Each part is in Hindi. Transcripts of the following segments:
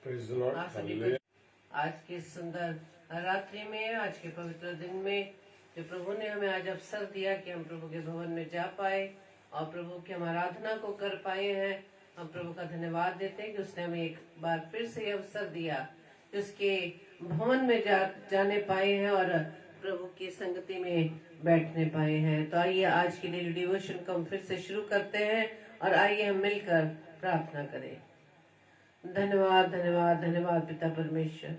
आज के सुंदर रात्रि में, आज के पवित्र दिन में जो प्रभु ने हमें आज अवसर दिया कि हम प्रभु के भवन में जा पाए और प्रभु की हम आराधना को कर पाए हैं। हम प्रभु का धन्यवाद देते हैं कि उसने हमें एक बार फिर से अवसर दिया कि उसके भवन में जाने पाए हैं और प्रभु की संगति में बैठने पाए हैं। तो आइए आज की डेली डिवोशन को हम फिर से शुरू करते हैं और आइए हम मिलकर प्रार्थना करें। धन्यवाद धन्यवाद धन्यवाद पिता परमेश्वर,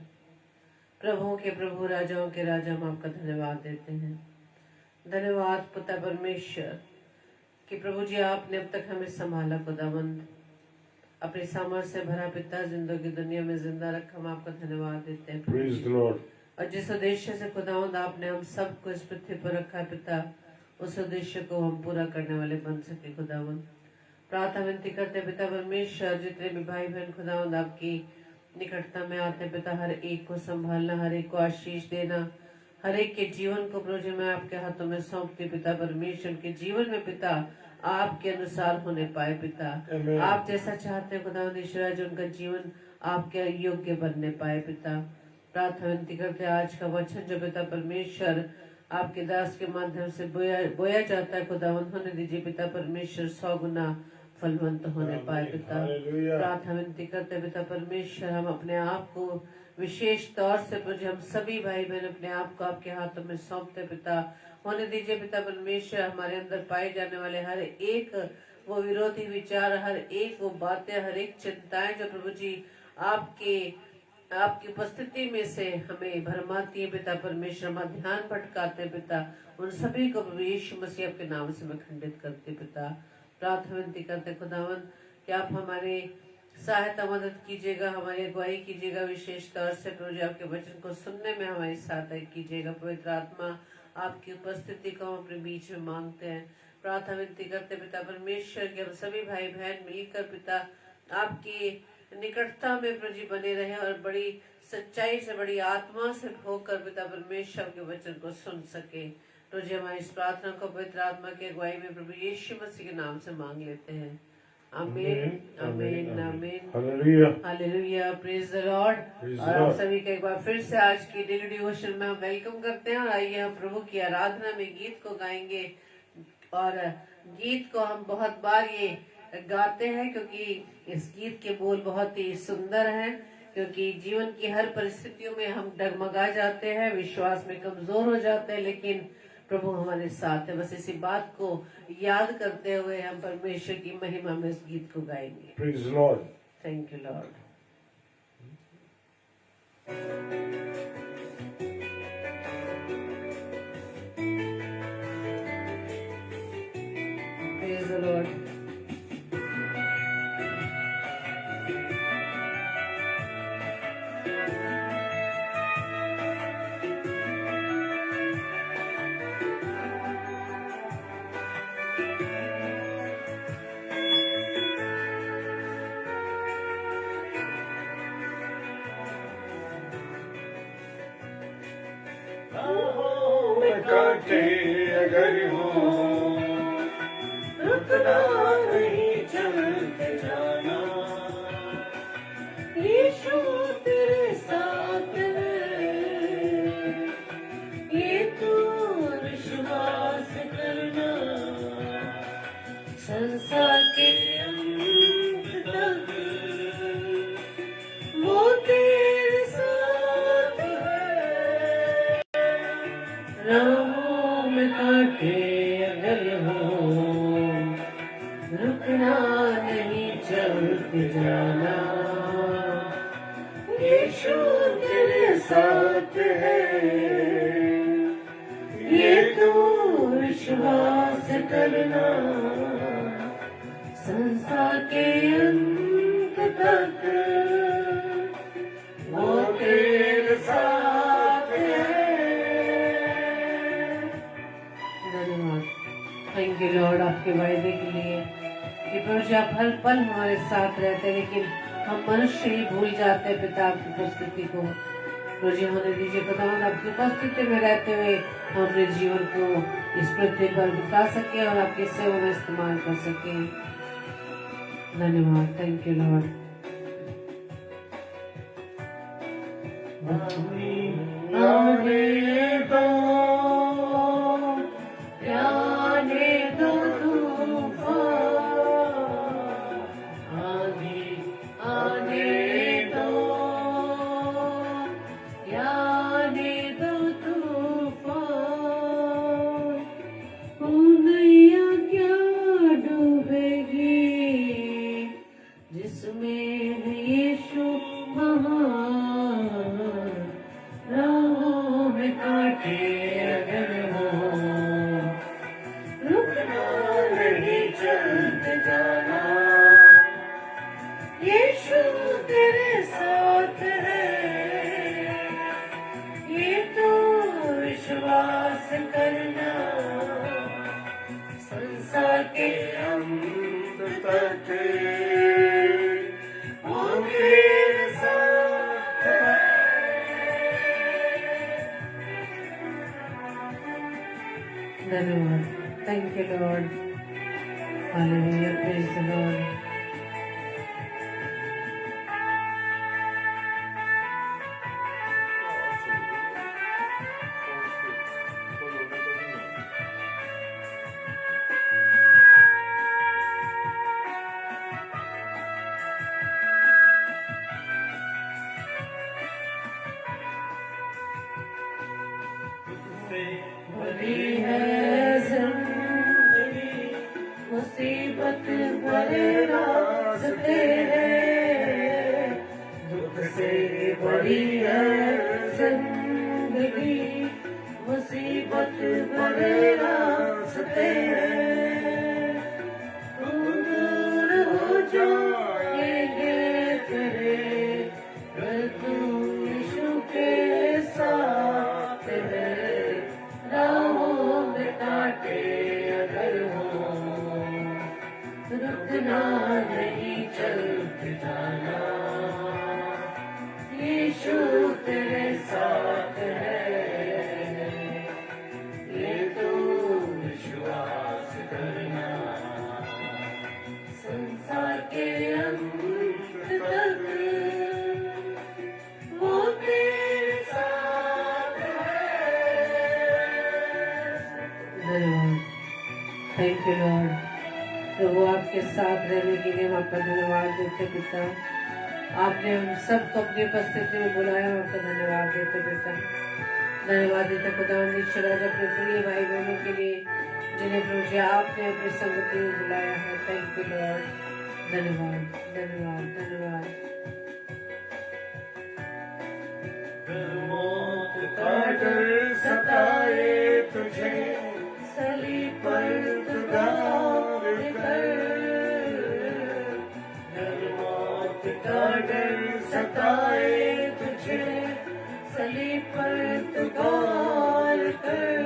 प्रभुओं के प्रभु राजाओं के राजा, हम आपका धन्यवाद देते हैं। धन्यवाद पिता परमेश्वर कि प्रभु जी आपने अब तक हमें संभाला, खुदावंद अपने सामर्थ्य से भरा पिता, जिंदगी दुनिया में जिंदा रखा, हम आपका धन्यवाद देते हैं। Praise the Lord. और जिस उद्देश्य से खुदावंद आपने हम सबको इस पृथ्वी पर रखा है पिता, उस उद्देश्य को हम पूरा करने वाले बन सके। खुदावंद प्रार्थना विनती करते पिता परमेश्वर, जितने भी भाई बहन खुदावंद आपकी निकटता में आते पिता, हर एक को संभालना, हर एक को आशीष देना, हर एक के जीवन को प्रभु जी मैं आपके हाथों में सौंपती पिता परमेश्वर के जीवन में पिता आपके अनुसार होने पाए पिता। आप जैसा चाहते हैं खुदावंद ईश्वर, जो उनका जीवन आपके योग्य बनने पाए पिता। प्रार्थना विनती करते आज का वचन जो पिता परमेश्वर आपके दास के माध्यम से बोया जाता है खुदावंद, होने दीजिए पिता परमेश्वर 100 गुना फलवंत होने पाए पिता। प्रार्थना विनती करते पिता परमेश्वर, हम अपने आप को विशेष तौर से प्रभु हम सभी भाई बहन अपने आप को आपके हाथों में सौंपते पिता। होने दीजिए पिता परमेश्वर, हमारे अंदर पाए जाने वाले हर एक वो विरोधी विचार, हर एक वो बातें, हर एक चिंताएं जो प्रभु जी आपकी उपस्थिति में से हमें भरमाती है पिता परमेश्वर, हम ध्यान भटकाते पिता, उन सभी को प्रभु यीशु मसीह के नाम से मैं खंडित करते पिता। प्रार्थना विनती करते खुदावंद कि आप हमारे सहायता मदद कीजिएगा, हमारी अगुवाई कीजिएगा, विशेष तौर से प्रभु जी आपके वचन को सुनने में हमारी सहायता कीजिएगा। पवित्र आत्मा आपकी उपस्थिति को हम अपने बीच में मांगते हैं। प्रार्थना विनती करते पिता परमेश्वर कि हम सभी भाई बहन मिलकर पिता आपकी निकटता में प्रभु जी बने रहे और बड़ी सच्चाई से, बड़ी आत्मा से होकर पिता परमेश्वर के वचन को सुन सके। तो जी हमारी इस प्रार्थना को पवित्र आत्मा की अगुवाई में प्रभु यीशु मसीह के नाम से मांग लेते हैं। आमीन आमीन आमीन, हालेलुया, प्रेज द लॉर्ड। और आप सभी का एक बार फिर से आज की डेली डिवोशन में हम वेलकम करते हैं। और आइए हम प्रभु की आराधना में गीत को गाएंगे। और गीत को हम बहुत बार ये गाते हैं क्योंकि इस गीत के बोल बहुत ही सुंदर हैं। क्योंकि जीवन की हर परिस्थितियों में हम डगमगा जाते हैं, विश्वास में कमजोर हो जाते हैं, लेकिन प्रभु हमारे साथ है। बस इसी बात को याद करते हुए हम परमेश्वर की महिमा में इस गीत को गाएंगे। Praise the Lord. Thank you Lord. Praise the Lord. काटे अगर हो रुकना नहीं, चलते जाना, यीशु तेरे साथ है, ये तू विश्वास करना, संसार के अंत तक वो तेरे साथ है। राहों में काटे अगर हो रुकना नहीं, चलते जाना, यीशु तेरे साथ है, ये तू विश्वास करना, संसार के अंत तक वो तेरे साथ है। थैंक यू लॉर्ड आपके वायदे के लिए कि प्रभु जी आप हर पल हमारे साथ रहते हैं, लेकिन हम मनुष्य ही भूल जाते हैं पिता आपकी उपस्थिति को। प्रभु जी होने दीजिए पिता, आपकी उपस्थिति में रहते हुए हम अपने जीवन को इस पृथ्वी पर बिता सके और आपकी सेवा में इस्तेमाल कर सके। धन्यवाद, थैंक यू लॉर्ड। आने दो, आने दो तूफान, आंधी आने दो, आने दो तूफान। ओ नैया क्या डूबेगी जिसमें है यीशु महान, राहों में कांटे अगर हो, रुकना नहीं चलते जाना, यीशु तेरे साथ है, ये तो विश्वास करना, संसार के अंत तक वो मेरे साथ है। धन्यवाद। Thank you Lord. Hallelujah, praise the Lord. भरी है जिंदगी, मुसीबत भरे रास्ते हैं, दुख से भरी है जिंदगी, मुसीबत भरे रास्ते हैं, दूर हो जाएंगे तेरे, अगर तू यीशु के साथ है, राहों में कांटे अगर हो, रुकना नहीं चलते जाना, यीशु तेरे साथ है, ये तो विश्वास करना, संसार के अंत तक वो तेरे साथ है। Thank you Lord. प्रभु आपके साथ रहने के लिए हम आपका धन्यवाद देते पिता। आपने हम सबको अपनी उपस्थिति में बुलाया, हम आपका धन्यवाद देते पिता। धन्यवाद देते खुदा ईश्वर आज अपने प्रिय भाई बहनों के लिए जिन्हें प्रभु जी आपने अपनी संगति में बुलाया है। Thank you Lord. धन्यवाद धन्यवाद धन्यवाद। मौत का डर सताए तुझे, सलीब पर तू गार कर, मौत का डर सताए तुझे, सलीब पर तू गार कर,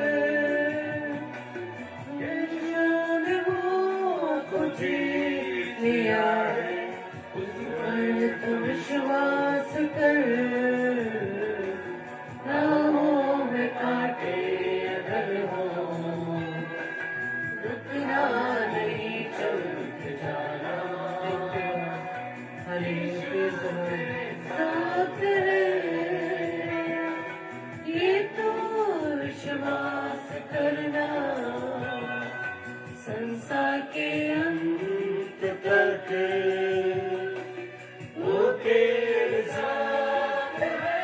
यीशु ने मौत को जीत लिया है, उस पर तू विश्वास कर, राहों में कांटे अगर हो, रुकना नहीं चलते जाना, साथ है, ये तो विश्वास करना, संसार के अंत तक वो तेरे साथ है,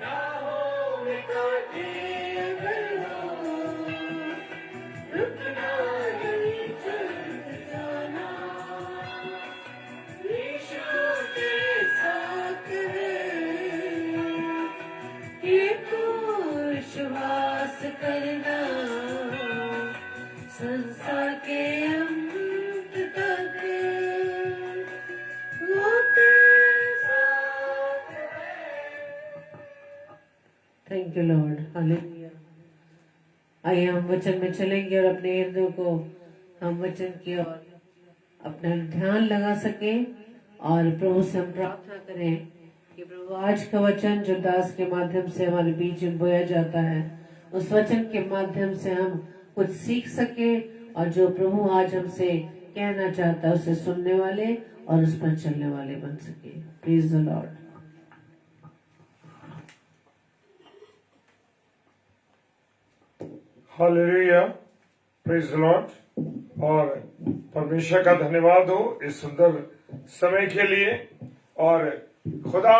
राहों में कांटे अगर हो, रुकना नहीं चलते जाना, यीशु के साथ है, ये तो विश्वास करना, संसार के अंत तक वो तेरे साथ है। Thank you Lord. हालेलुया। आइए हम वचन में चलेंगे और अपने हृदय को हम वचन की ओर अपना ध्यान लगा सके और प्रभु से हम प्रार्थना करें कि प्रभु आज का वचन जो दास के माध्यम से हमारे बीच में बोया जाता है, उस वचन के माध्यम से हम कुछ सीख सके और जो प्रभु आज हमसे कहना चाहता है उसे सुनने वाले और उस पर चलने वाले बन सके। Praise the lord. Hallelujah, praise the Lord. और परमेश्वर का धन्यवाद हो इस सुंदर समय के लिए। और खुदा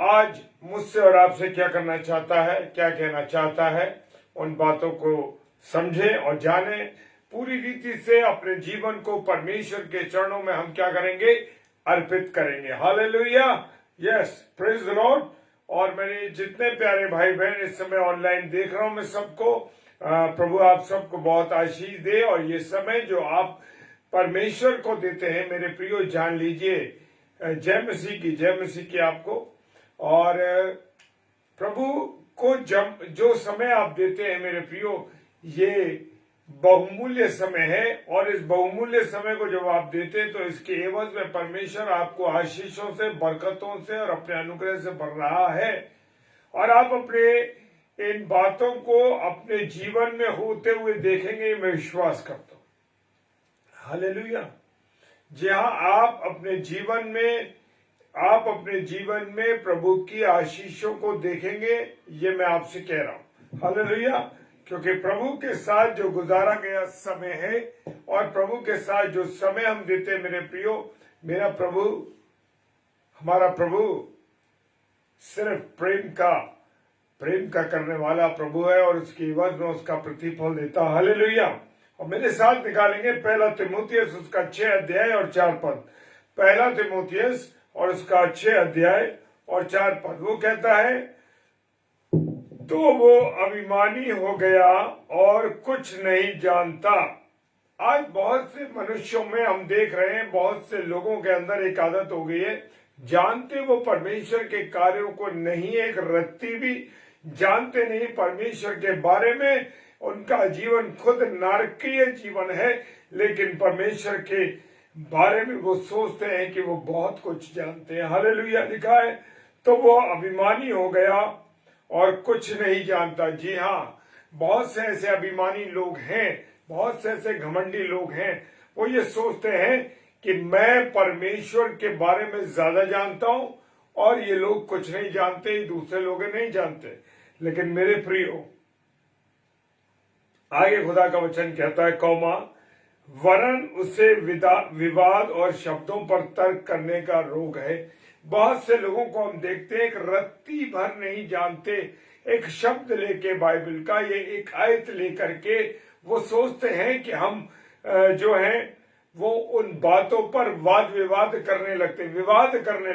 आज मुझसे और आपसे क्या करना चाहता है, क्या कहना चाहता है, उन बातों को समझे और जाने। पूरी रीति से अपने जीवन को परमेश्वर के चरणों में हम क्या करेंगे, अर्पित करेंगे। Hallelujah, yes, praise the Lord. और मेरे जितने प्यारे भाई बहन इस समय ऑनलाइन देख रहा हूं, मैं सबको प्रभु आप सबको बहुत आशीष दे। और ये समय जो आप परमेश्वर को देते हैं मेरे प्रियो, जान लीजिए, जय मसीह की, जय मसीह की आपको। और प्रभु को जब जो समय आप देते हैं मेरे प्रियो, ये बहुमूल्य समय है। और इस बहुमूल्य समय को जब आप देते हैं तो इसके एवज में परमेश्वर आपको आशीषों से, बरकतों से और अपने अनुग्रह से भर रहा है। और आप अपने इन बातों को अपने जीवन में होते हुए देखेंगे, मैं विश्वास करता हूं। हालेलुया। जी हाँ, आप अपने जीवन में प्रभु की आशीषों को देखेंगे, ये मैं आपसे कह रहा हूं। हालेलुया। क्योंकि प्रभु के साथ जो गुजारा गया समय है और प्रभु के साथ जो समय हम देते हैं मेरे प्रियो, हमारा प्रभु सिर्फ प्रेम का करने वाला प्रभु है और उसकी एवज में उसका प्रतिफल देता। हालेलुया। और मेरे साथ निकालेंगे पहला तीमुथियुस उसका 6 अध्याय और 4 पद। पहला तीमुथियुस और उसका 6 अध्याय और 4 पद। वो कहता है, तो वो अभिमानी हो गया और कुछ नहीं जानता। आज बहुत से मनुष्यों में हम देख रहे हैं, बहुत से लोगों के अंदर एक आदत हो गई है, जानते वो परमेश्वर के कार्यों को नहीं, एक रत्ती भी जानते नहीं परमेश्वर के बारे में। उनका जीवन खुद नारकीय जीवन है, लेकिन परमेश्वर के बारे में वो सोचते हैं कि वो बहुत कुछ जानते हैं। हालेलुया। लिखा है, तो वो अभिमानी हो गया और कुछ नहीं जानता। जी हाँ, बहुत से ऐसे अभिमानी लोग हैं, बहुत से ऐसे घमंडी लोग हैं। वो ये सोचते हैं कि मैं परमेश्वर के बारे में ज्यादा जानता हूं और ये लोग कुछ नहीं जानते, दूसरे लोग नहीं जानते। लेकिन मेरे प्रियो, आगे खुदा का वचन कहता है, वरन उसे विवाद और शब्दों पर तर्क करने का रोग है। बहुत से लोगों को हम देखते हैं, एक रत्ती भर नहीं जानते, एक शब्द लेके बाइबल का, ये एक आयत लेकर के वो सोचते हैं कि हम जो हैं वो उन बातों पर विवाद करने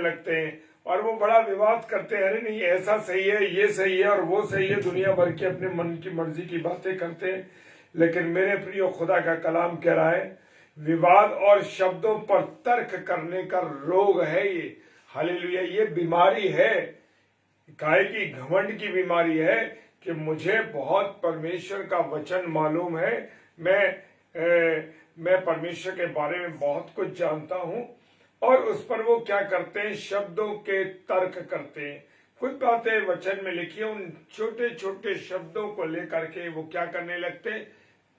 लगते हैं। और वो बड़ा विवाद करते हैं, अरे नहीं ऐसा सही है, ये सही है और वो सही है, दुनिया भर के अपने मन की मर्जी की बातें करते हैं। लेकिन मेरे प्रियो, खुदा का कलाम कह रहा है, विवाद और शब्दों पर तर्क करने का रोग है ये। हालेलुया। ये बीमारी है, काहे की घमंड की बीमारी है कि मुझे बहुत परमेश्वर का वचन मालूम है, मैं परमेश्वर के बारे में बहुत कुछ जानता हूं। और उस पर वो क्या करते हैं, शब्दों के तर्क करते हैं। कुछ बातें वचन में लिखी है, उन छोटे छोटे शब्दों को लेकर के वो क्या करने लगते हैं,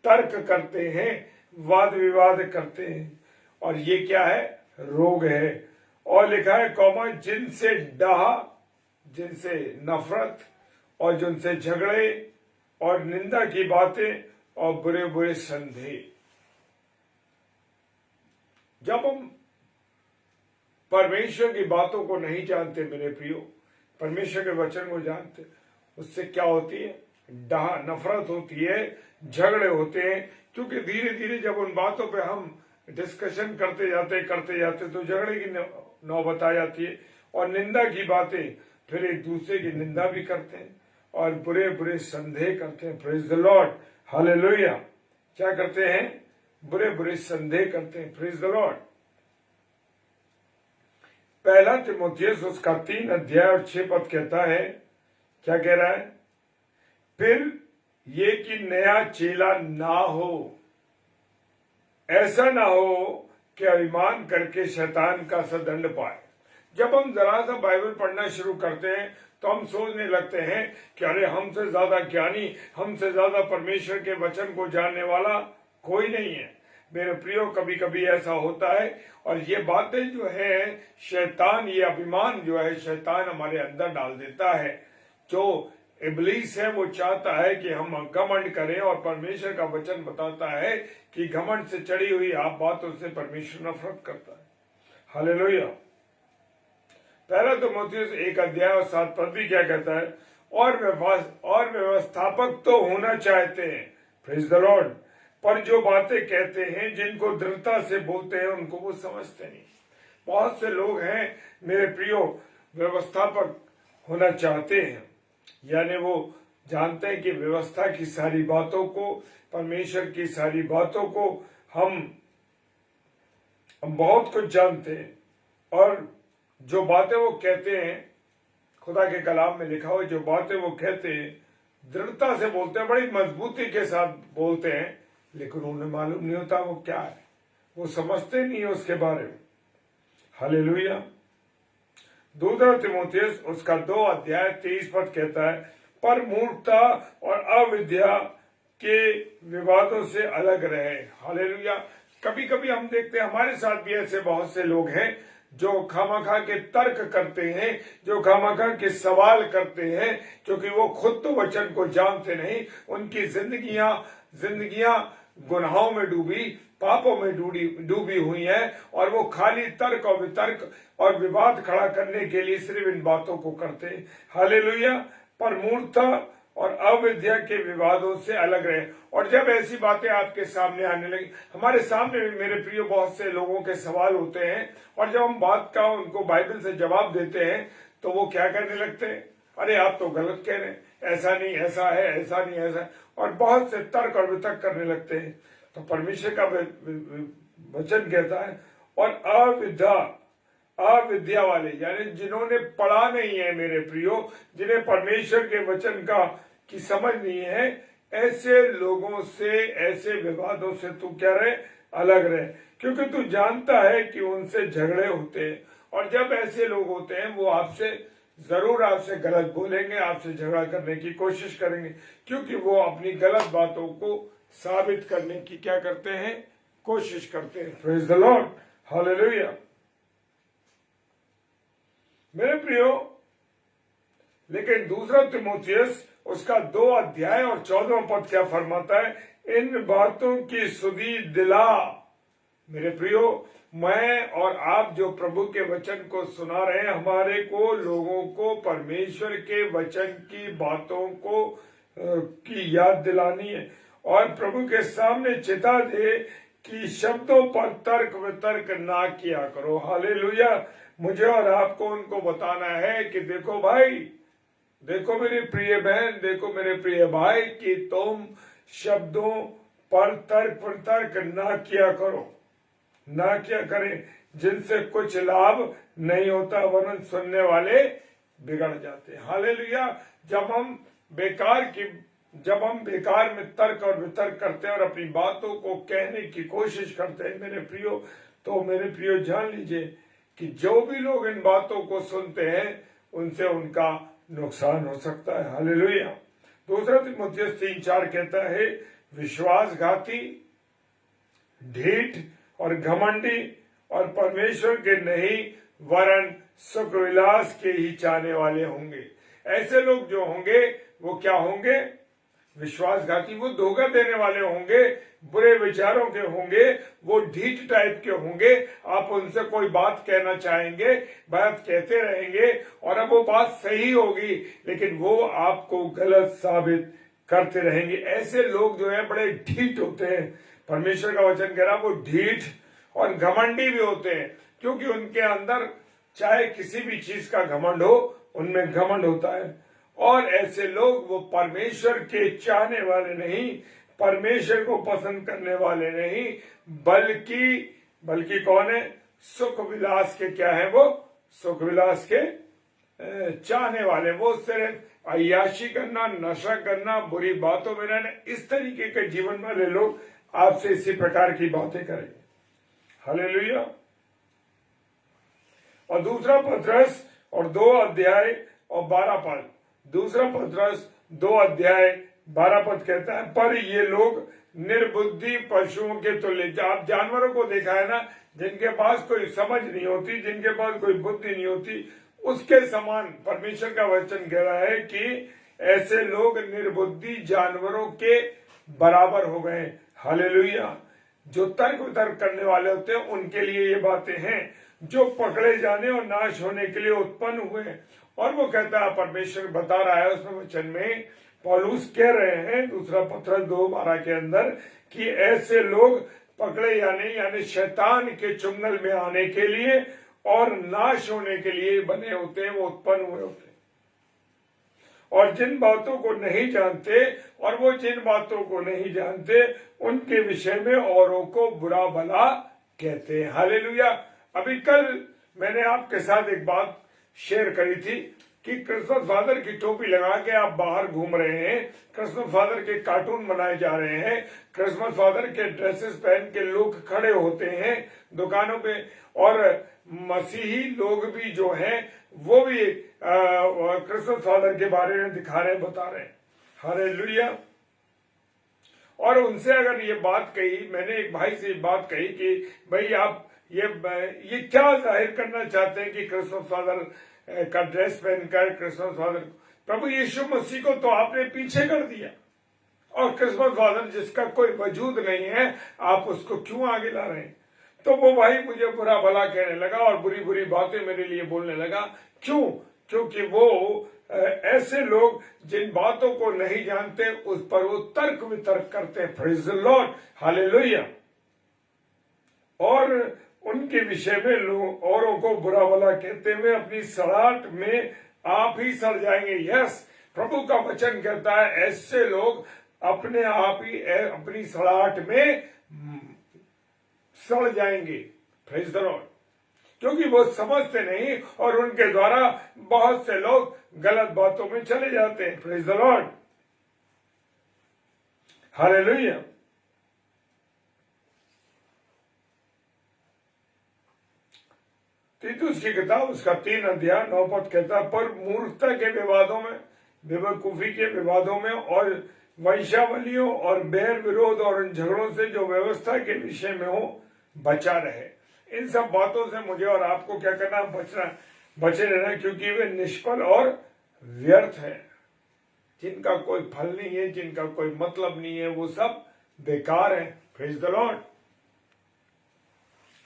तर्क करते हैं, वाद विवाद करते हैं। और ये क्या है, रोग है। और लिखा है, जिनसे डाह, जिनसे नफरत और जिनसे झगड़े और निंदा की बातें और बुरे बुरे संदेह। जब हम परमेश्वर की बातों को नहीं जानते मेरे प्रियो, परमेश्वर के वचन को जानते, उससे क्या होती है, डाह, नफरत होती है, झगड़े होते हैं। क्योंकि धीरे धीरे जब उन बातों पे हम डिस्कशन करते जाते तो झगड़े की नौबत आ जाती है। और निंदा की बातें, फिर एक दूसरे की निंदा भी करते हैं और बुरे बुरे संदेह करते हैं। Praise the lord. हालेलुया। क्या करते हैं, बुरे बुरे संदेह करते हैं। Praise the Lord. पहला तीमुथियुस उसका 3 अध्याय और 6 पद कहता है, क्या कह रहा है, फिर ये कि नया चेला ना हो, ऐसा ना हो कि अभिमान करके शैतान का सदंड पाए। जब हम जरा सा बाइबल पढ़ना शुरू करते हैं तो हम सोचने लगते हैं कि अरे हमसे ज्यादा ज्ञानी, हमसे ज्यादा परमेश्वर के वचन को जानने वाला कोई नहीं है। मेरे प्रियो, कभी कभी ऐसा होता है। और ये बातें जो है शैतान, ये अभिमान जो है शैतान हमारे अंदर डाल देता है। जो इब्लीस है वो चाहता है कि हम घमंड करें, और परमेश्वर का वचन बताता है कि घमंड से चढ़ी हुई आप बातों से परमेश्वर नफरत करता है। हालेलुया। पहला तीमुथियुस 1:7 भी क्या कहता है, और व्यवस्थापक तो होना चाहते हैं, प्रेज द लॉर्ड, पर जो बातें कहते हैं, जिनको दृढ़ता से बोलते हैं, उनको वो समझते नहीं। बहुत से लोग हैं मेरे प्रियो, व्यवस्थापक होना चाहते हैं, यानी वो जानते हैं कि व्यवस्था की सारी बातों को, परमेश्वर की सारी बातों को हम बहुत कुछ जानते हैं, और जो बातें वो कहते हैं, खुदा के कलाम में लिखा हुआ, जो बातें वो कहते हैं दृढ़ता से बोलते हैं, बड़ी मजबूती के साथ बोलते हैं, लेकिन उन्हें मालूम नहीं होता वो क्या है, वो समझते नहीं है उसके बारे में। हालेलुया। दूसरा तीमुथियुस उसका 2:23 कहता है, पर मूर्खता और अविद्या के विवादों से अलग रहे। हालेलुया। कभी कभी हम देखते हैं, हमारे साथ भी ऐसे बहुत से लोग हैं जो खामखा के तर्क करते हैं, जो खामखा के सवाल करते हैं, क्योंकि वो खुद तो वचन को जानते नहीं। उनकी जिंदगियां गुनाहों में डूबी, पापों में डूबी हुई है, और वो खाली तर्क और वितर्क और विवाद खड़ा करने के लिए सिर्फ इन बातों को करते हैं। हालेलुया। पर मूर्खता और अविद्या के विवादों से अलग रहे। और जब ऐसी बातें आपके सामने आने लगी, हमारे सामने भी मेरे प्रिय बहुत से लोगों के सवाल होते हैं, और जब हम बात का उनको बाइबल से जवाब देते हैं तो वो क्या करने लगते हैं, अरे आप तो गलत कह रहे हैं, ऐसा नहीं ऐसा है, ऐसा नहीं ऐसा है, और बहुत से तर्क और वितर्क करने लगते हैं। तो परमेश्वर का वचन कहता है, और अविद्या वाले, यानी जिन्होंने पढ़ा नहीं है मेरे प्रियो, जिन्हें परमेश्वर के वचन की समझ नहीं है, ऐसे लोगों से, ऐसे विवादों से तू क्या रहे, अलग रहे, क्योंकि तू जानता है कि उनसे झगड़े होते हैं, और जब ऐसे लोग होते हैं वो जरूर आपसे गलत बोलेंगे, आपसे झगड़ा करने की कोशिश करेंगे, क्योंकि वो अपनी गलत बातों को साबित करने की क्या करते हैं, कोशिश करते हैं। Praise the lord. हालेलुया। मेरे प्रियो, लेकिन दूसरा तीमुथियुस उसका 2:14 क्या फरमाता है, इन बातों की सुधि दिला। मेरे प्रियो, मैं और आप जो प्रभु के वचन को सुना रहे हैं, हमारे को लोगों को परमेश्वर के वचन की बातों को की याद दिलानी है, और प्रभु के सामने चिता दे कि शब्दों पर तर्क वितर्क ना किया करो। हालेलुया। मुझे और आपको उनको बताना है कि देखो भाई, देखो मेरी प्रिय बहन, देखो मेरे प्रिय भाई, कि तुम शब्दों पर तर्क वितर्क ना किया करो, ना किया करें, जिनसे कुछ लाभ नहीं होता, वरन सुनने वाले बिगड़ जाते। हालेलुया। जब हम बेकार में तर्क और वितर्क करते हैं और अपनी बातों को कहने की कोशिश करते हैं मेरे प्रियो, तो मेरे प्रियो जान लीजिए कि जो भी लोग इन बातों को सुनते हैं उनसे उनका नुकसान हो सकता है। हालेलुया। दूसरा तीमुथियुस 3:4 कहता है, विश्वासघाती, ढीठ और घमंडी और परमेश्वर के नहीं वरन सुख विलास के ही चाहने वाले होंगे। ऐसे लोग जो होंगे वो क्या होंगे, विश्वासघाती, वो धोखा देने वाले होंगे, बुरे विचारों के होंगे, वो ढीठ टाइप के होंगे। आप उनसे कोई बात कहना चाहेंगे, बात कहते रहेंगे, और अब वो बात सही होगी लेकिन वो आपको गलत साबित करते रहेंगे। ऐसे लोग जो है बड़े ढीठ होते हैं। परमेश्वर का वचन कह रहा वो ढीठ और घमंडी भी होते हैं, क्योंकि उनके अंदर चाहे किसी भी चीज का घमंड हो, उनमें घमंड होता है। और ऐसे लोग वो परमेश्वर के चाहने वाले नहीं, परमेश्वर को पसंद करने वाले नहीं, बल्कि कौन है, सुख विलास के क्या है, वो सुख विलास के चाहने वाले। वो सिर्फ अय्याशी करना, नशा करना, बुरी बातों में रहना, इस तरीके के जीवन वाले लोग आपसे इसी प्रकार की बातें करेंगे। हालेलुया। और दूसरा पत्रस और 2:12 दूसरा पत्रस 2:12 कहता है, पर ये लोग निर्बुद्धि पशुओं के तुल्य। आप जानवरों को देखा है ना, जिनके पास कोई समझ नहीं होती, जिनके पास कोई बुद्धि नहीं होती, उसके समान परमेश्वर का वचन कह रहा है कि ऐसे लोग निर्बुद्धि जानवरों के बराबर हो गए। हालेलुया। जो तर्क वितर्क करने वाले होते हैं उनके लिए ये बातें हैं, जो पकड़े जाने और नाश होने के लिए उत्पन्न हुए। और वो कहता है, परमेश्वर बता रहा है उसमें वचन में, पौलुस कह रहे हैं दूसरा पत्र 2:12 के अंदर कि ऐसे लोग पकड़े जाने यानी शैतान के चुंगल में आने के लिए और नाश होने के लिए बने होते हैं, वो उत्पन्न हुए होते हैं। और जिन बातों को नहीं जानते, और वो जिन बातों को नहीं जानते उनके विषय में औरों को बुरा भला कहते हैं। हालेलुया। अभी कल मैंने आपके साथ एक बात शेयर करी थी कि क्रिसमस फादर की टोपी लगा के आप बाहर घूम रहे हैं, क्रिसमस फादर के कार्टून बनाए जा रहे हैं, क्रिसमस फादर के ड्रेसेस पहन के लोग खड़े होते हैं दुकानों पे, और मसीही लोग भी जो हैं वो भी क्रिसमस फादर के बारे में दिखा रहे हैं, बता रहे हैं। हालेलुया। और उनसे अगर ये बात कही, मैंने एक भाई से बात कही कि भाई आप ये क्या जाहिर करना चाहते हैं कि क्रिसमस फादर का ड्रेस पहनकर क्रिसमस फादर, प्रभु यीशु मसीह को तो आपने पीछे कर दिया, और क्रिसमस फादर जिसका कोई वजूद नहीं है आप उसको क्यों आगे ला रहे हैं। तो वो भाई मुझे बुरा भला कहने लगा और बुरी बुरी बातें मेरे लिए बोलने लगा। क्यों? क्योंकि वो ऐसे लोग जिन बातों को नहीं जानते उस पर वो तर्क वितर्क करते हैं। Praise the lord. हालेलुया। और उनके विषय में लोग औरों को बुरा भला कहते हुए अपनी सड़ाहट में आप ही सड़ जाएंगे। यस, प्रभु का वचन कहता है ऐसे लोग अपने आप ही अपनी सड़ाहट में सड़ जाएंगे। Praise the Lord. क्योंकि वो समझते नहीं और उनके द्वारा बहुत से लोग गलत बातों में चले जाते हैं। Praise the lord. हालेलुया। तीतुस की किताब उसका 3 अध्याय 9 पद कहता है, पर मूर्खता के विवादों में, बेवकूफी के विवादों में और वंशावलियों और बैर विरोध और इन झगड़ों से जो व्यवस्था के विषय में हो बचा रहे। इन सब बातों से मुझे और आपको क्या करना, बचे रहना, क्योंकि वे निष्फल और व्यर्थ है, जिनका कोई फल नहीं है, जिनका कोई मतलब नहीं है, वो सब बेकार है। Praise the lord.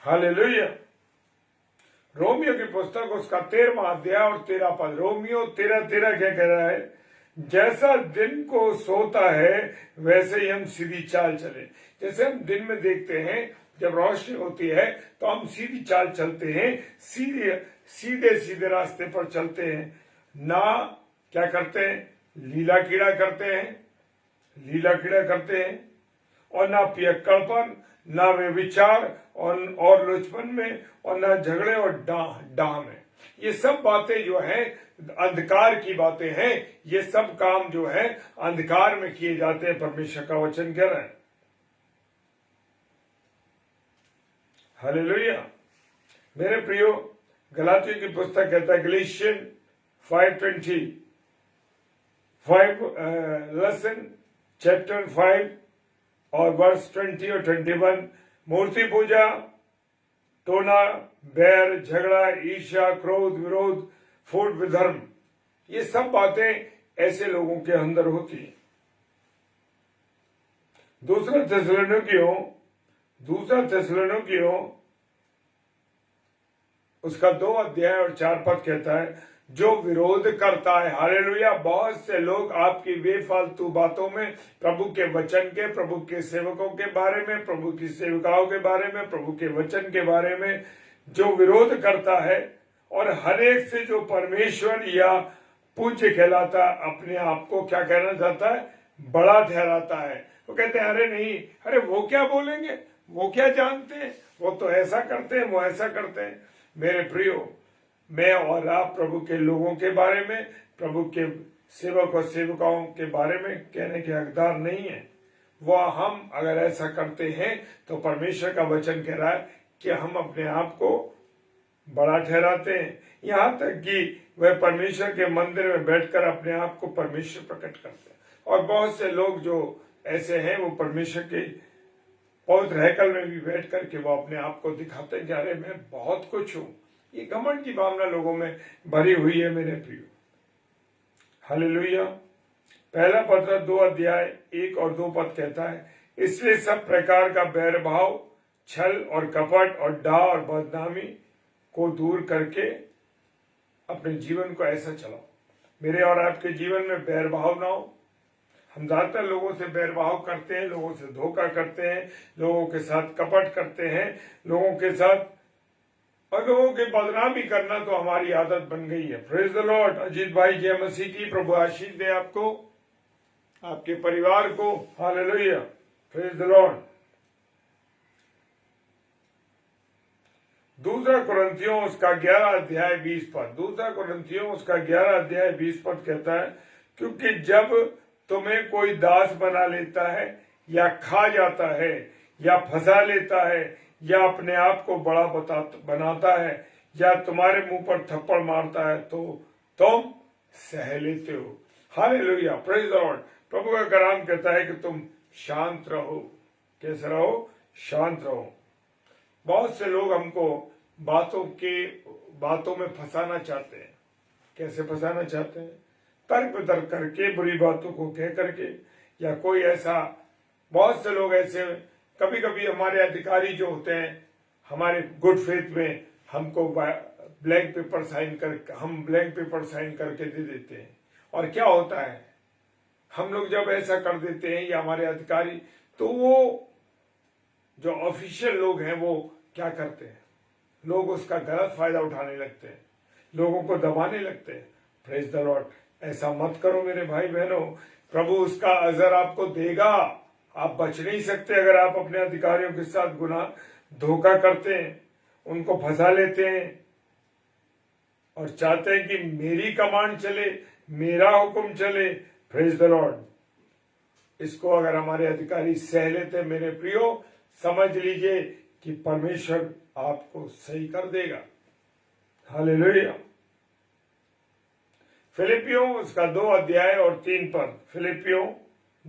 Hallelujah. Romeo की पुस्तक उसका 13वां अध्याय और 13 पद, रोमियो 13:13 क्या कह रहा है, जैसा दिन को सोता है वैसे ही हम सीधी चाल चले। जैसे हम दिन में देखते हैं जब रोशनी होती है तो हम सीधी चाल चलते हैं, सीधे सीधे रास्ते पर चलते हैं, ना क्या करते हैं, लीला कीड़ा करते हैं, और ना पियक्कड़पन, ना वे विचार और लुचपन में, और ना झगड़े और डाह में। ये सब बातें जो हैं अंधकार की बातें हैं। ये सब काम जो है अंधकार में किए जाते हैं। परमेश्वर का वचन कह रहा है। हालेलुया। मेरे प्रियो, गलातियों की पुस्तक कहता है, गलातियन 5:25 लेसन चैप्टर 5 और वर्स 20 और 21, मूर्ति पूजा, टोना, बैर, झगड़ा, ईर्ष्या, क्रोध, विरोध, फूट विधर्म, ये सब बातें ऐसे लोगों के अंदर होती हैं। दूसरा थिस्सलुनीकियों उसका 2 अध्याय और 4 पद कहता है, जो विरोध करता है। हालेलुया। बहुत से लोग आपकी बेफालतू बातों में प्रभु के वचन के, प्रभु के सेवकों के बारे में, प्रभु की सेविकाओं के बारे में, प्रभु के वचन के बारे में जो विरोध करता है, और हर एक से जो परमेश्वर या पूज्य कहलाता अपने आप को क्या कहना चाहता है, बड़ा ठहराता है। वो कहते हैं अरे नहीं, अरे वो क्या बोलेंगे, वो क्या जानते हैं, वो तो ऐसा करते हैं, वो ऐसा करते हैं। मेरे प्रियो, मैं और आप प्रभु के लोगों के बारे में, प्रभु के सेवक और सेविकाओं के बारे में कहने के हकदार नहीं है। वो हम अगर ऐसा करते हैं तो परमेश्वर का वचन कह रहा है कि हम अपने आप को बड़ा ठहराते हैं, यहाँ तक कि वह परमेश्वर के मंदिर में बैठकर अपने आप को परमेश्वर प्रकट करते हैं। और बहुत से लोग जो ऐसे हैं वो परमेश्वर के पवित्र हैकल में भी बैठ करके वो अपने आप को दिखाते हैं, अरे मैं बहुत कुछ हूं। ये घमंड की भावना लोगों में भरी हुई है मेरे प्रियो। हालेलुया। पहला पत्र 2 अध्याय 1 और 2 पद कहता है, इसलिए सब प्रकार का बैर भाव, छल और कपट और डाह और बदनामी को दूर करके अपने जीवन को ऐसा चलाओ। मेरे और आपके जीवन में बैर भाव ना हो। हम ज्यादातर लोगों से बैर भाव करते हैं, लोगों से धोखा करते हैं, लोगों के साथ कपट करते हैं, लोगों के साथ और लोगों की बदनामी करना तो हमारी आदत बन गई है। Praise the Lord. अजीत भाई, जय मसीह की। प्रभु आशीष दे आपको, आपके परिवार को। हालेलुया। Praise the Lord. दूसरा कुरिन्थियों उसका 11 अध्याय 20 पद, दूसरा कुरिन्थियों उसका 11 अध्याय 20 पद कहता है, क्योंकि जब तुम्हें कोई दास बना लेता है या खा जाता है या फंसा लेता है या अपने आप को बड़ा बनाता है या तुम्हारे मुंह पर थप्पड़ मारता है तो तुम सह लेते हो। हालेलुया। Praise the lord. प्रभु का कलाम कहता है कि तुम शांत रहो। कैसे रहो? शांत रहो। बहुत से लोग हमको बातों में फंसाना चाहते हैं। कैसे फंसाना चाहते हैं? तर्क वितर्क करके, बुरी बातों को कह करके, या कोई ऐसा, बहुत से लोग ऐसे, कभी कभी हमारे अधिकारी जो होते हैं हमारे गुड फेथ में हमको ब्लैंक पेपर साइन करके दे देते हैं। और क्या होता है, हम लोग जब ऐसा कर देते हैं या हमारे अधिकारी, तो वो जो ऑफिशियल लोग हैं वो क्या करते हैं, लोग उसका गलत फायदा उठाने लगते हैं, लोगों को दबाने लगते हैं। Praise the Lord. ऐसा मत करो मेरे भाई बहनों। प्रभु उसका अजर आपको देगा। आप बच नहीं सकते अगर आप अपने अधिकारियों के साथ धोखा करते हैं, उनको फंसा लेते हैं और चाहते हैं कि मेरी कमांड चले, मेरा हुक्म चले। Praise the Lord. इसको अगर हमारे अधिकारी सह लेते, मेरे प्रियो, समझ लीजिए कि परमेश्वर आपको सही कर देगा। हालेलुया। फिलिपियों उसका 2 अध्याय और 3 पद, फिलिपियों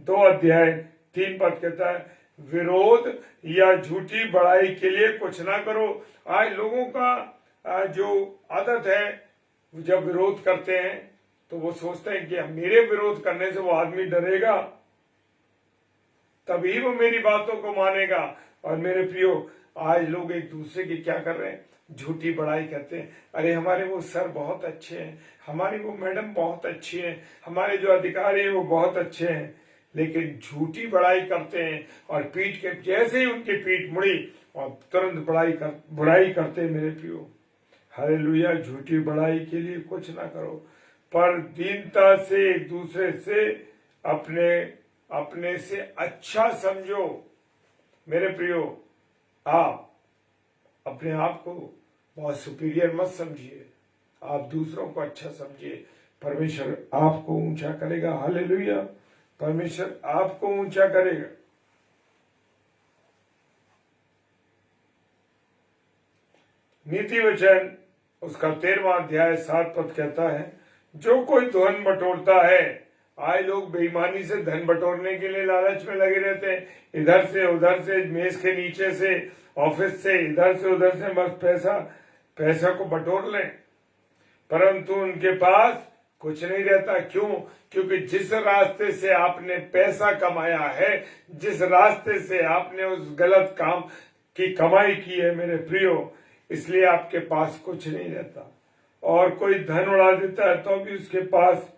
2 अध्याय 3 पद कहता है, विरोध या झूठी बड़ाई के लिए कुछ ना करो। आज लोगों का जो आदत है, जब विरोध करते हैं तो वो सोचते हैं कि मेरे विरोध करने से वो आदमी डरेगा, तभी वो मेरी बातों को मानेगा। और मेरे प्रियो, आज लोग एक दूसरे की क्या कर रहे हैं? झूठी बड़ाई करते हैं। अरे हमारे वो सर बहुत अच्छे हैं, हमारी वो मैडम बहुत अच्छी हैं, हमारे जो अधिकारी हैं वो बहुत अच्छे हैं, लेकिन झूठी बड़ाई करते हैं और पीठ के जैसे ही उनकी पीठ मुड़ी और तुरंत बुराई करते हैं। मेरे प्रियो, हालेलुया। झूठी बड़ाई के लिए कुछ ना करो, पर दीनता से एक दूसरे से अपने से अच्छा समझो। मेरे प्रियो, आप अपने आप को बहुत सुपीरियर मत समझिए, आप दूसरों को अच्छा समझिए। परमेश्वर आपको ऊंचा करेगा। हालेलुया। परमेश्वर आपको ऊंचा करेगा। नीति वचन उसका 13वां अध्याय 7 पद कहता है, जो कोई धन बटोरता है, आज लोग बेईमानी से धन बटोरने के लिए लालच में लगे रहते हैं, इधर से उधर से, मेज के नीचे से, ऑफिस से, इधर से उधर से बस पैसा को बटोर लें, परंतु उनके पास कुछ नहीं रहता। क्यों? क्योंकि जिस रास्ते से आपने पैसा कमाया है, जिस रास्ते से आपने उस गलत काम की कमाई की है मेरे प्रियो, इसलिए आपके पास कुछ नहीं रहता। और कोई धन उड़ा देता है तो भी उसके पास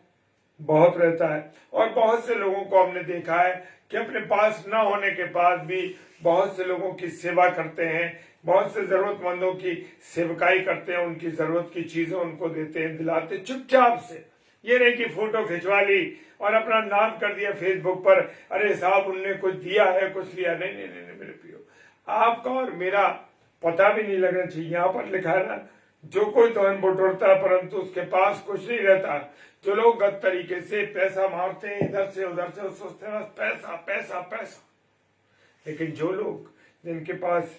बहुत रहता है। और बहुत से लोगों को हमने देखा है कि अपने पास न होने के बाद भी बहुत से लोगों की सेवा करते हैं, बहुत से जरूरतमंदों की सेवकाई करते हैं, उनकी जरूरत की चीजें उनको देते हैं, दिलाते चुपचाप से। ये नहीं कि फोटो खिंचवा ली और अपना नाम कर दिया फेसबुक पर, अरे साहब उनने कुछ दिया है, कुछ लिया। नहीं नहीं नहीं मेरे प्रियो, आपका और मेरा पता भी नहीं लगना चाहिए। यहाँ पर लिखा है ना, जो कोई धन बटोरता परंतु उसके पास कुछ नहीं रहता। जो लोग गलत तरीके से पैसा मारते हैं इधर से उधर से, सोचते हैं बस पैसा पैसा पैसा। लेकिन जो लोग, जिनके पास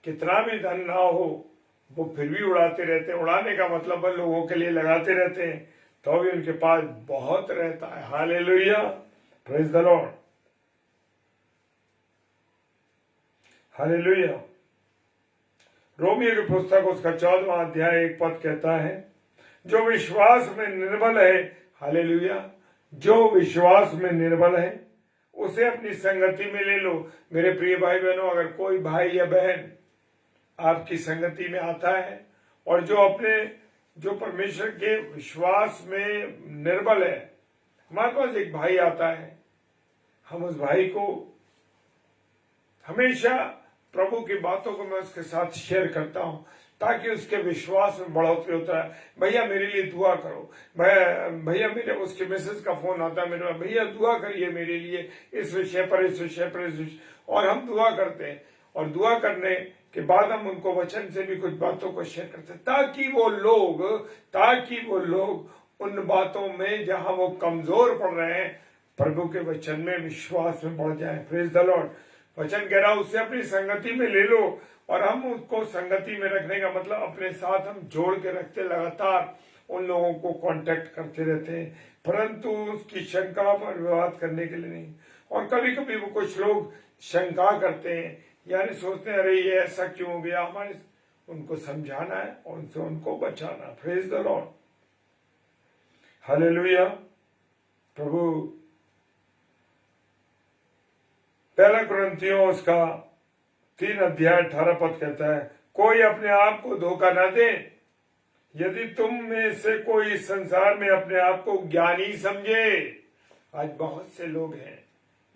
कितना भी धन ना हो, वो फिर भी उड़ाते रहते हैं। उड़ाने का मतलब है लोगों के लिए लगाते रहते हैं, तो भी उनके पास बहुत रहता है। Hallelujah. Praise the lord. Hallelujah. Romeo की पुस्तक उसका 14वां अध्याय 1 पद कहता है, जो विश्वास में निर्बल है, हालेलुया, जो विश्वास में निर्बल है उसे अपनी संगति में ले लो। मेरे प्रिय भाई बहनों, अगर कोई भाई या बहन आपकी संगति में आता है और जो परमेश्वर के विश्वास में निर्बल है, हमारे पास एक भाई आता है, हम उस भाई को हमेशा प्रभु की बातों को मैं उसके साथ शेयर करता हूं ताकि उसके विश्वास में बढ़ोतरी होता है। भैया मेरे लिए दुआ करो, भैया मेरे उसके मैसेज का फोन आता है मेरे पास, भैया दुआ करिए मेरे लिए इस विषय पर, इस विषय पर, इस विषय, और हम दुआ करते हैं। और दुआ करने के बाद हम उनको वचन से भी कुछ बातों को शेयर करते हैं ताकि वो लोग उन बातों में जहां वो कमजोर पड़ रहे हैं प्रभु के वचन में विश्वास में बढ़ जाए। Praise the Lord. वचन कह रहा उससे अपनी संगति में ले लो, और हम उसको संगति में रखने का मतलब अपने साथ हम जोड़ के रखते, लगातार उन लोगों को कांटेक्ट करते रहते हैं, परंतु उसकी शंका पर विवाद करने के लिए नहीं। और कभी कभी वो कुछ लोग शंका करते हैं, यानी सोचते हैं अरे ये ऐसा क्यों हो गया, हमारे उनको समझाना है और उनसे उनको बचाना। Praise the lord, hallelujah. प्रभु पहला कुरिन्थियों उसका 3 अध्याय 18 पद कहता है, कोई अपने आप को धोखा न दे। यदि तुम में से कोई संसार में अपने आप को ज्ञानी समझे। आज बहुत से लोग हैं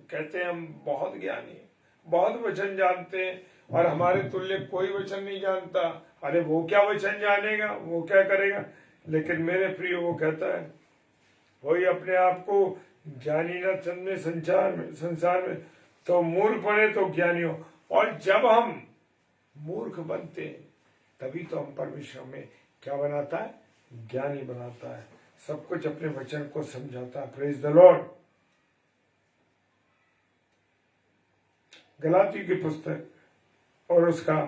कहते हैं हम बहुत ज्ञानी हैं, बहुत वचन जानते हैं, और हमारे तुल्य कोई वचन नहीं जानता। अरे वो क्या वचन जानेगा, वो क्या करेगा। लेकिन मेरे प्रिय वो कहता है कोई अपने आप को ज्ञानी न समझे संसार में तो मूर्ख बने तो ज्ञानी हो। और जब हम मूर्ख बनते हैं तभी तो हम परमेश्वर में क्या बनाता है, ज्ञानी बनाता है, सब कुछ अपने वचन को समझाता है। Praise the Lord. गलातियों की पुस्तक और उसका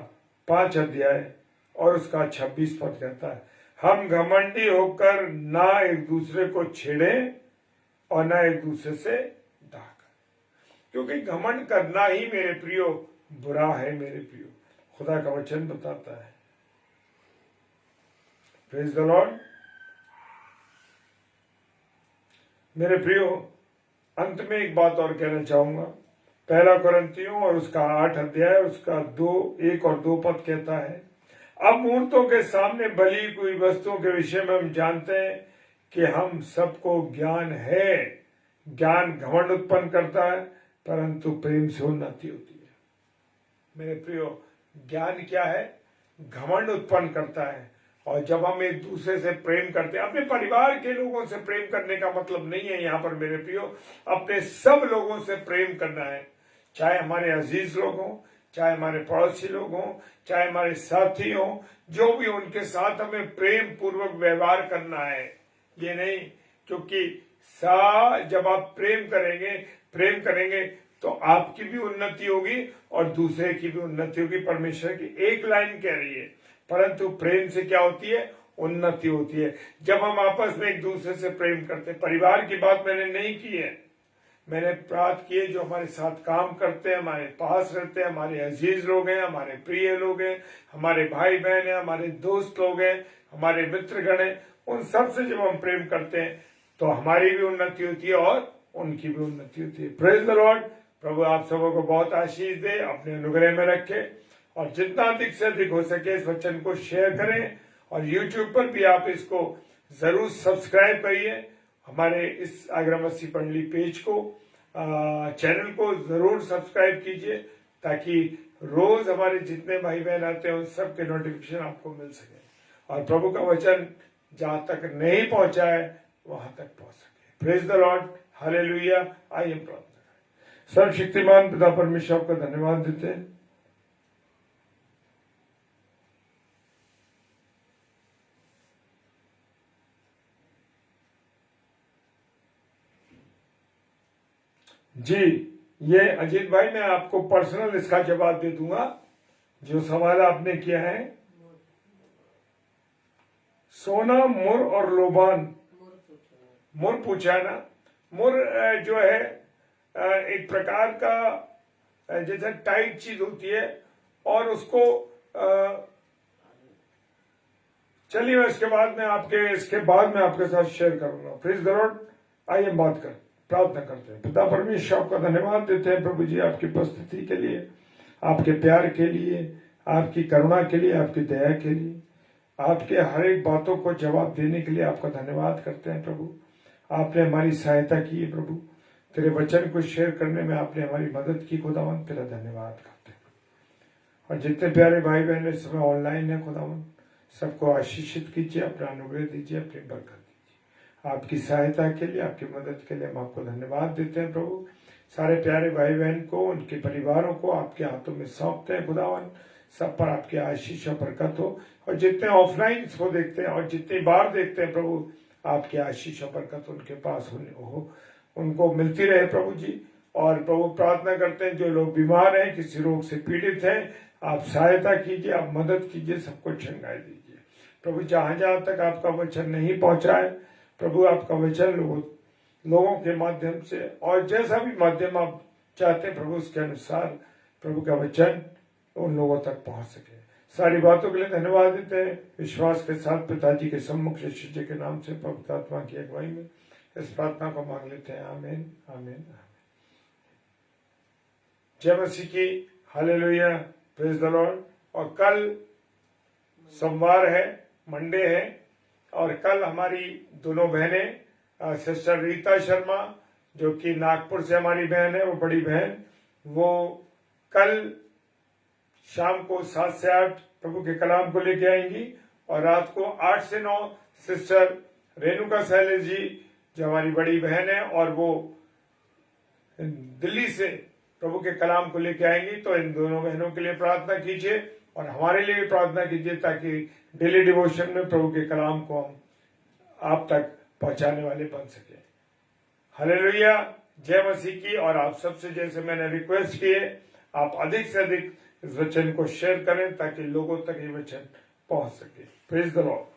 5 अध्याय और उसका 26 पद कहता है, हम घमंडी होकर ना एक दूसरे को छेड़े और ना एक दूसरे से डाक, क्योंकि घमंड करना ही मेरे प्रियो बुरा है। मेरे प्रियो खुदा का वचन बताता है। Praise the Lord. मेरे प्रियो अंत में एक बात और कहना चाहूंगा। पहला कुरिन्थियों और उसका 8 अध्याय उसका 1 और 2 पद कहता है, अब मूर्तों के सामने बलि हुई वस्तुओं के विषय में हम जानते हैं कि हम सबको ज्ञान है। ज्ञान घमंड उत्पन्न करता है, परंतु प्रेम से उन्नति होती है। मेरे प्रियो ज्ञान क्या है, घमंड उत्पन्न करता है। और जब हम एक दूसरे से प्रेम करते हैं, अपने परिवार के लोगों से प्रेम करने का मतलब नहीं है यहाँ पर मेरे प्रियो अपने सब लोगों से प्रेम करना है, चाहे हमारे अजीज लोग हों, चाहे हमारे पड़ोसी लोग हों, चाहे हमारे साथी हों, जो भी उनके साथ हमें प्रेम पूर्वक व्यवहार करना है। ये नहीं, क्योंकि जब आप प्रेम करेंगे तो आपकी भी उन्नति होगी और दूसरे की भी उन्नति होगी। परमेश्वर की एक लाइन कह रही है, परंतु प्रेम से क्या होती है, उन्नति होती है। जब हम आपस में एक दूसरे से प्रेम करते हैं, परिवार की बात मैंने नहीं की है, मैंने बात की है जो हमारे साथ काम करते हैं, हमारे पास रहते हैं, हमारे अजीज लोग हैं, हमारे प्रिय लोग हैं, हमारे भाई बहन हैं, हमारे दोस्त लोग हैं, हमारे मित्रगण हैं। उन सब से जब हम प्रेम करते हैं तो हमारी भी उन्नति होती है और उनकी भी उन्नति होती है। Praise the lord. प्रभु आप सबों को बहुत आशीष दे, अपने अनुग्रह में रखे, और जितना अधिक से अधिक हो सके इस वचन को शेयर करें। और YouTube पर भी आप इसको जरूर सब्सक्राइब करिए, हमारे इस आगरा मसीह पंडली पेज को, चैनल को जरूर सब्सक्राइब कीजिए, ताकि रोज हमारे जितने भाई बहन आते हैं उन सब के नोटिफिकेशन आपको मिल सके, और प्रभु का वचन जहां तक नहीं पहुंचा है वहां तक पहुंच सके। Praise the lord, hallelujah. आइए प्रार्थना करें। सर्वशक्तिमान पिता परमेश्वर का धन्यवाद देते हैं। जी, ये अजीत भाई मैं आपको पर्सनल इसका जवाब दे दूंगा, जो सवाल आपने किया है। सोना, मुर और लोबान, मुर पूछा है ना। मुर जो है एक प्रकार का जैसे टाइट चीज होती है, और उसको चलिए इसके बाद में आपके साथ शेयर करूंगा। प्लीज द लॉर्ड, आइए हम बात करें, प्रार्थना करते हैं। पिता परमेश्वर आपका धन्यवाद देते हैं प्रभु जी, आपकी उपस्थिति के लिए, आपके प्यार के लिए, आपकी करुणा के लिए, आपकी दया के लिए, आपके हर एक बातों को जवाब देने के लिए आपका धन्यवाद करते हैं प्रभु। आपने हमारी सहायता की है प्रभु, तेरे वचन को शेयर करने में आपने हमारी मदद की खुदावन, तेरा धन्यवाद करते हैं। और जितने प्यारे भाई बहन इस समय ऑनलाइन है खुदावन, सबको आशीषित कीजिए, अपना अनुग्रह दीजिए, अपनी बरकत दीजिए। आपकी सहायता के लिए, आपकी मदद के लिए हम आपको धन्यवाद देते हैं प्रभु। सारे प्यारे भाई बहन को, उनके परिवारों को आपके हाथों में सौंपते हैं खुदावन। सब पर आपकी आशीष और बरकत हो, और जितने ऑफलाइन इसको देखते हैं और जितनी बार देखते हैं प्रभु, आपकी आशीष और बरकत उनके पास हो, उनको मिलती रहे प्रभु जी। और प्रभु प्रार्थना करते हैं जो लोग बीमार हैं, किसी रोग से पीड़ित हैं, आप सहायता कीजिए, आप मदद कीजिए, सबको चंगाई दीजिए प्रभु। जहां जहां तक आपका वचन नहीं पहुंचा है प्रभु, आपका वचन लोगों के माध्यम से, और जैसा भी माध्यम आप चाहते हैं प्रभु, उसके अनुसार प्रभु का वचन उन लोगों तक पहुंच सके। सारी बातों के लिए धन्यवाद देते हैं। विश्वास के साथ पिताजी के सम्मुख यीशु जी के नाम से पवित्र आत्मा की अगुवाई में इस प्रार्थना को मांग लेते हैं। आमीन, आमीन, आमीन। जय मसीह की, हालेलुया, प्रेज द लॉर्ड। और कल सोमवार है, मंडे है, और कल हमारी दोनों बहनें, सिस्टर रीता शर्मा जो कि नागपुर से हमारी बहन है, वो बड़ी बहन, वो कल शाम को 7 से 8 प्रभु के कलाम को लेके आएंगी, और रात को 8 से 9 सिस्टर रेणुका शैलेश जी जो हमारी बड़ी बहन है, और वो दिल्ली से प्रभु के कलाम को लेके आएंगी। तो इन दोनों बहनों के लिए प्रार्थना कीजिए, और हमारे लिए भी प्रार्थना कीजिए, ताकि डेली डिवोशन में प्रभु के कलाम को हम आप तक पहुंचाने वाले बन सके। हालेलुया, जय मसीह की। और आप सबसे, जैसे मैंने रिक्वेस्ट की है, आप अधिक से अधिक इस वचन को शेयर करें ताकि लोगों तक ये वचन पहुंच सके। Praise the Lord.